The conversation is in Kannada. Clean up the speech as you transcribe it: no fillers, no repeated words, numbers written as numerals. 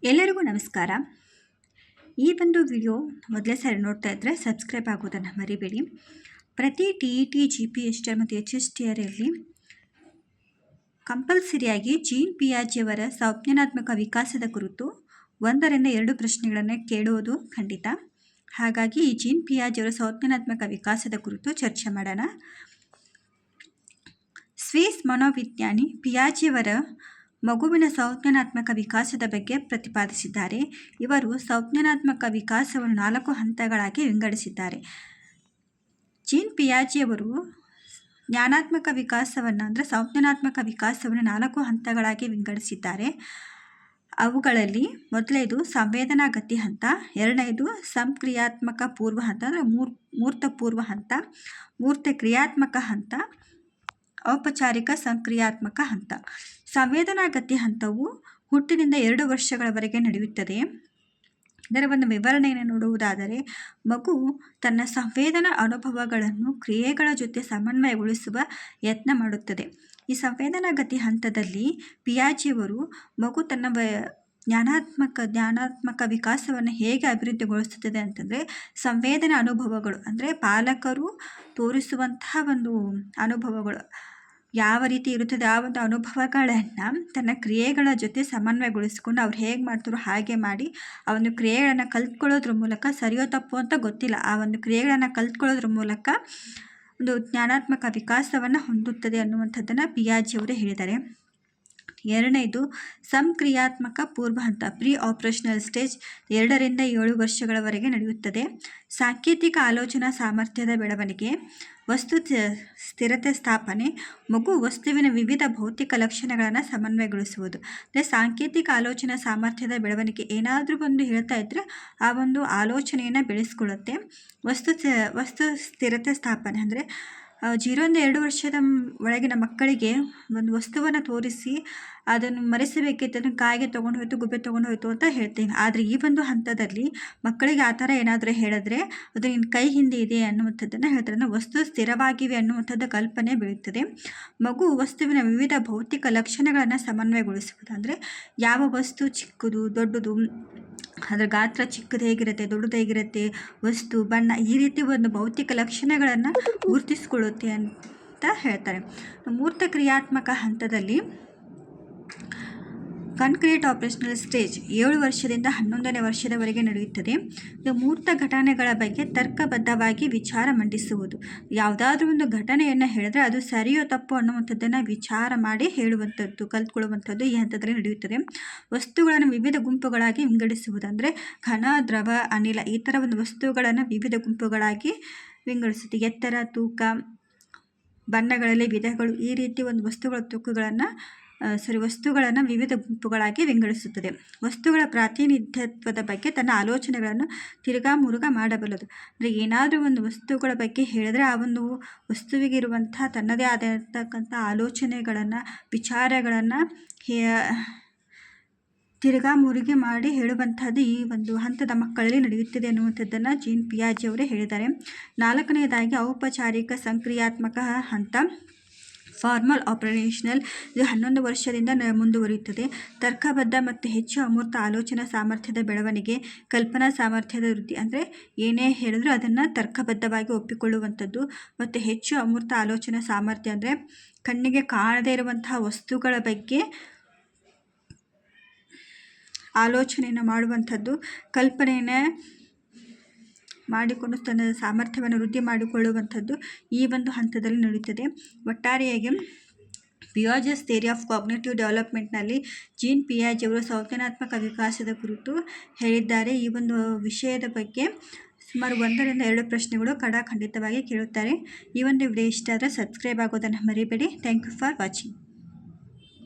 ಎಲ್ಲರಿಗೂ ನಮಸ್ಕಾರ. ಈ ಒಂದು ವಿಡಿಯೋ ಮೊದಲೇ ಸಾರಿ ನೋಡ್ತಾ ಇದ್ದರೆ ಸಬ್ಸ್ಕ್ರೈಬ್ ಆಗೋದನ್ನು ಮರಿಬೇಡಿ. ಪ್ರತಿ TET GPSR ಮತ್ತು HSTRಯಲ್ಲಿ ಕಂಪಲ್ಸರಿಯಾಗಿ ಜೀನ್ ಪಿಯಾಜೆಯವರ ಸಂಜ್ಞಾನಾತ್ಮಕ ವಿಕಾಸದ ಕುರಿತು 1 ರಿಂದ 2 ಪ್ರಶ್ನೆಗಳನ್ನು ಕೇಳುವುದು ಖಂಡಿತ. ಹಾಗಾಗಿ ಈ ಜೀನ್ ಪಿಯಾಜೆಯವರ ಸಂಜ್ಞಾನಾತ್ಮಕ ವಿಕಾಸದ ಕುರಿತು ಚರ್ಚೆ ಮಾಡೋಣ. ಸ್ವಿಸ್ ಮನೋವಿಜ್ಞಾನಿ ಪಿಯಾಜೆಯವರ ಮಗುವಿನ ಸಂಜ್ಞಾನಾತ್ಮಕ ವಿಕಾಸದ ಬಗ್ಗೆ ಪ್ರತಿಪಾದಿಸಿದ್ದಾರೆ. ಇವರು ಸಂಜ್ಞಾನಾತ್ಮಕ ವಿಕಾಸವನ್ನು 4 ಹಂತಗಳಾಗಿ ವಿಂಗಡಿಸಿದ್ದಾರೆ. ಜೀನ್ ಪಿಯಾಜೆಯವರು ಜ್ಞಾನಾತ್ಮಕ ವಿಕಾಸವನ್ನು ಅಂದರೆ ಸಂಜ್ಞಾನಾತ್ಮಕ ವಿಕಾಸವನ್ನು 4 ಹಂತಗಳಾಗಿ ವಿಂಗಡಿಸಿದ್ದಾರೆ. ಅವುಗಳಲ್ಲಿ ಮೊದಲನೇದು ಸಂವೇದನಾಗತಿ ಹಂತ, ಎರಡನೇದು ಸಂಕ್ರಿಯಾತ್ಮಕ ಪೂರ್ವ ಹಂತ ಅಂದರೆ ಮೂರ್ತ ಪೂರ್ವ ಹಂತ, ಮೂರ್ತ ಕ್ರಿಯಾತ್ಮಕ ಹಂತ, ಔಪಚಾರಿಕ ಸಂಕ್ರಿಯಾತ್ಮಕ ಹಂತ. ಸಂವೇದನಾಗತಿ ಹಂತವು ಹುಟ್ಟಿನಿಂದ 2 ವರ್ಷಗಳವರೆಗೆ ನಡೆಯುತ್ತದೆ. ಇದರ ಒಂದು ವಿವರಣೆಯನ್ನು ನೋಡುವುದಾದರೆ, ಮಗು ತನ್ನ ಸಂವೇದನಾ ಅನುಭವಗಳನ್ನು ಕ್ರಿಯೆಗಳ ಜೊತೆ ಸಮನ್ವಯಗೊಳಿಸುವ ಯತ್ನ ಮಾಡುತ್ತದೆ. ಈ ಸಂವೇದನಾಗತಿ ಹಂತದಲ್ಲಿ ಪಿಯಾಜೆಯವರು ಮಗು ತನ್ನ ಜ್ಞಾನಾತ್ಮಕ ವಿಕಾಸವನ್ನು ಹೇಗೆ ಅಭಿವೃದ್ಧಿಗೊಳಿಸುತ್ತದೆ ಅಂತಂದರೆ, ಸಂವೇದನಾ ಅನುಭವಗಳು ಅಂದರೆ ಪಾಲಕರು ತೋರಿಸುವಂತಹ ಒಂದು ಅನುಭವಗಳು ಯಾವ ರೀತಿ ಇರುತ್ತದೆ ಆ ಒಂದು ಅನುಭವಗಳನ್ನು ತನ್ನ ಕ್ರಿಯೆಗಳ ಜೊತೆ ಸಮನ್ವಯಗೊಳಿಸ್ಕೊಂಡು ಅವ್ರು ಹೇಗೆ ಮಾಡ್ತಾರೋ ಹಾಗೆ ಮಾಡಿ ಆ ಒಂದು ಕ್ರಿಯೆಗಳನ್ನು ಕಲ್ತ್ಕೊಳ್ಳೋದ್ರ ಮೂಲಕ ಸರಿಯೋ ತಪ್ಪು ಅಂತ ಗೊತ್ತಿಲ್ಲ, ಆ ಒಂದು ಕ್ರಿಯೆಗಳನ್ನು ಕಲ್ತ್ಕೊಳ್ಳೋದ್ರ ಮೂಲಕ ಒಂದು ಜ್ಞಾನಾತ್ಮಕ ವಿಕಾಸವನ್ನು ಹೊಂದುತ್ತದೆ ಅನ್ನುವಂಥದ್ದನ್ನು ಪಿಯಾಜೆಯವರು ಹೇಳಿದ್ದಾರೆ. ಎರಡನೇದು ಸಂಕ್ರಿಯಾತ್ಮಕ ಪೂರ್ವ ಹಂತ ಪ್ರೀ ಆಪರೇಷನಲ್ ಸ್ಟೇಜ್ 2 ರಿಂದ 7 ವರ್ಷಗಳವರೆಗೆ ನಡೆಯುತ್ತದೆ. ಸಾಂಕೇತಿಕ ಆಲೋಚನಾ ಸಾಮರ್ಥ್ಯದ ಬೆಳವಣಿಗೆ, ವಸ್ತು ಸ್ಥಿರತೆ ಸ್ಥಾಪನೆ, ಮಗು ವಸ್ತುವಿನ ವಿವಿಧ ಭೌತಿಕ ಲಕ್ಷಣಗಳನ್ನು ಸಮನ್ವಯಗೊಳಿಸುವುದು. ಅಂದರೆ ಸಾಂಕೇತಿಕ ಆಲೋಚನಾ ಸಾಮರ್ಥ್ಯದ ಬೆಳವಣಿಗೆ ಏನಾದರೂ ಒಂದು ಹೇಳ್ತಾ ಇದ್ದರೆ ಆ ಒಂದು ಆಲೋಚನೆಯನ್ನು ಬೆಳೆಸ್ಕೊಳ್ಳುತ್ತೆ. ವಸ್ತು ಸ್ಥಿರತೆ ಸ್ಥಾಪನೆ ಅಂದರೆ 0 ರಿಂದ 2 ವರ್ಷದ ಒಳಗಿನ ಮಕ್ಕಳಿಗೆ ಒಂದು ವಸ್ತುವನ್ನು ತೋರಿಸಿ ಅದನ್ನು ಮರೆಸಬೇಕಿತ್ತು, ಅದನ್ನು ಕಾಯಿಗೆ ತೊಗೊಂಡು ಹೋಯ್ತು, ಗುಬ್ಬೆ ತೊಗೊಂಡು ಹೋಯ್ತು ಅಂತ ಹೇಳ್ತೀವಿ. ಆದರೆ ಈ ಒಂದು ಹಂತದಲ್ಲಿ ಮಕ್ಕಳಿಗೆ ಆ ಥರ ಏನಾದರೂ ಹೇಳಿದ್ರೆ ಅದು ನಿನ್ನ ಕೈ ಹಿಂದೆ ಇದೆ ಅನ್ನುವಂಥದ್ದನ್ನು ಹೇಳ್ತಾರೆ. ಅಂದರೆ ವಸ್ತು ಸ್ಥಿರವಾಗಿವೆ ಅನ್ನುವಂಥದ್ದು ಕಲ್ಪನೆ ಬೆಳೆಯುತ್ತದೆ. ಮಗು ವಸ್ತುವಿನ ವಿವಿಧ ಭೌತಿಕ ಲಕ್ಷಣಗಳನ್ನು ಸಮನ್ವಯಗೊಳಿಸುವುದು ಅಂದರೆ ಯಾವ ವಸ್ತು ಚಿಕ್ಕದು ದೊಡ್ಡದು, ಅದರ ಗಾತ್ರ ಚಿಕ್ಕದು ಹೇಗಿರುತ್ತೆ ದೊಡ್ಡದು ಹೇಗಿರುತ್ತೆ, ವಸ್ತು ಬಣ್ಣ ಈ ರೀತಿ ಒಂದು ಭೌತಿಕ ಲಕ್ಷಣಗಳನ್ನು ಗುರುತಿಸಿಕೊಳ್ಳುತ್ತೆ ಅಂತ ಹೇಳ್ತಾರೆ. ಮೂರ್ತ ಕ್ರಿಯಾತ್ಮಕ ಹಂತದಲ್ಲಿ ಕಾನ್ಕ್ರೀಟ್ ಆಪರೇಷನಲ್ ಸ್ಟೇಜ್ 7 ವರ್ಷದಿಂದ 11ನೇ ವರ್ಷದವರೆಗೆ ನಡೆಯುತ್ತದೆ. ಇದು ಮೂರ್ತ ಘಟನೆಗಳ ಬಗ್ಗೆ ತರ್ಕಬದ್ಧವಾಗಿ ವಿಚಾರ ಮಂಡಿಸುವುದು. ಯಾವುದಾದ್ರೂ ಒಂದು ಘಟನೆಯನ್ನು ಹೇಳಿದ್ರೆ ಅದು ಸರಿಯೋ ತಪ್ಪು ಅನ್ನುವಂಥದ್ದನ್ನು ವಿಚಾರ ಮಾಡಿ ಹೇಳುವಂಥದ್ದು ಕಲ್ತ್ಕೊಳ್ಳುವಂಥದ್ದು ಈ ಹಂತದಲ್ಲಿ ನಡೆಯುತ್ತದೆ. ವಸ್ತುಗಳನ್ನು ವಿವಿಧ ಗುಂಪುಗಳಾಗಿ ವಿಂಗಡಿಸುವುದು ಅಂದರೆ ಘನ, ದ್ರವ, ಅನಿಲ ಈ ಥರ ಒಂದು ವಸ್ತುಗಳನ್ನು ವಿವಿಧ ಗುಂಪುಗಳಾಗಿ ವಿಂಗಡಿಸುತ್ತೆ. ಎತ್ತರ, ತೂಕ, ಬಣ್ಣಗಳಲ್ಲಿ ವಿಧಗಳು ಈ ರೀತಿ ಒಂದು ವಸ್ತುಗಳನ್ನು ವಿವಿಧ ಗುಂಪುಗಳಾಗಿ ವಿಂಗಡಿಸುತ್ತದೆ. ವಸ್ತುಗಳ ಪ್ರಾತಿನಿಧ್ಯತ್ವದ ಬಗ್ಗೆ ತನ್ನ ಆಲೋಚನೆಗಳನ್ನು ತಿರುಗಾ ಮುರುಗ ಮಾಡಬಲ್ಲದು. ಅಂದರೆ ಏನಾದರೂ ಒಂದು ವಸ್ತುಗಳ ಬಗ್ಗೆ ಹೇಳಿದ್ರೆ ಆ ಒಂದು ವಸ್ತುವಿಗೆ ಇರುವಂತಹ ತನ್ನದೇ ಆಗಿರ್ತಕ್ಕಂಥ ಆಲೋಚನೆಗಳನ್ನು ವಿಚಾರಗಳನ್ನು ತಿರುಗಾ ಮುರುಗಿ ಮಾಡಿ ಹೇಳುವಂಥದ್ದು ಈ ಒಂದು ಹಂತದ ಮಕ್ಕಳಲ್ಲಿ ನಡೆಯುತ್ತದೆ ಅನ್ನುವಂಥದ್ದನ್ನು ಜೀನ್ ಪಿಯಾಜೆಯವರೇ ಹೇಳಿದ್ದಾರೆ. 4ನೇದಾಗಿ ಔಪಚಾರಿಕ ಸಂಕ್ರಿಯಾತ್ಮಕ ಹಂತ ಫಾರ್ಮಲ್ ಆಪರೇಷನಲ್. ಇದು 11 ವರ್ಷದಿಂದ ಮುಂದುವರಿಯುತ್ತದೆ. ತರ್ಕಬದ್ಧ ಮತ್ತು ಹೆಚ್ಚು ಅಮೂರ್ತ ಆಲೋಚನಾ ಸಾಮರ್ಥ್ಯದ ಬೆಳವಣಿಗೆ, ಕಲ್ಪನಾ ಸಾಮರ್ಥ್ಯದ ವೃದ್ಧಿ ಅಂದರೆ ಏನೇ ಹೇಳಿದ್ರು ಅದನ್ನು ತರ್ಕಬದ್ಧವಾಗಿ ಒಪ್ಪಿಕೊಳ್ಳುವಂಥದ್ದು ಮತ್ತು ಹೆಚ್ಚು ಅಮೂರ್ತ ಆಲೋಚನಾ ಸಾಮರ್ಥ್ಯ ಅಂದರೆ ಕಣ್ಣಿಗೆ ಕಾಣದೇ ಇರುವಂತಹ ವಸ್ತುಗಳ ಬಗ್ಗೆ ಆಲೋಚನೆಯನ್ನು ಮಾಡುವಂಥದ್ದು, ಕಲ್ಪನೆಯನ್ನು ಮಾಡಿಕೊಂಡು ತನ್ನ ಸಾಮರ್ಥ್ಯವನ್ನು ವೃದ್ಧಿ ಮಾಡಿಕೊಳ್ಳುವಂಥದ್ದು ಈ ಒಂದು ಹಂತದಲ್ಲಿ ನಡೆಯುತ್ತದೆ. ಒಟ್ಟಾರೆಯಾಗಿ ಪಿಯಾಜೆಸ್ ಥಿಯರಿ ಆಫ್ ಕಾಗ್ನಿಟಿವ್ ಡೆವಲಪ್ಮೆಂಟ್ನಲ್ಲಿ ಜೀನ್ ಪಿಯಾಜೆಯವರು ಸಂಜ್ಞಾನಾತ್ಮಕ ವಿಕಾಸದ ಕುರಿತು ಹೇಳಿದ್ದಾರೆ. ಈ ಒಂದು ವಿಷಯದ ಬಗ್ಗೆ ಸುಮಾರು 1 ರಿಂದ 2 ಪ್ರಶ್ನೆಗಳು ಖಂಡಿತವಾಗಿ ಕೇಳುತ್ತಾರೆ. ಈ ಒಂದು ವಿಡಿಯೋ ಇಷ್ಟ ಆದರೆ ಸಬ್ಸ್ಕ್ರೈಬ್ ಆಗೋದನ್ನು ಮರಿಬೇಡಿ. Thank you for watching.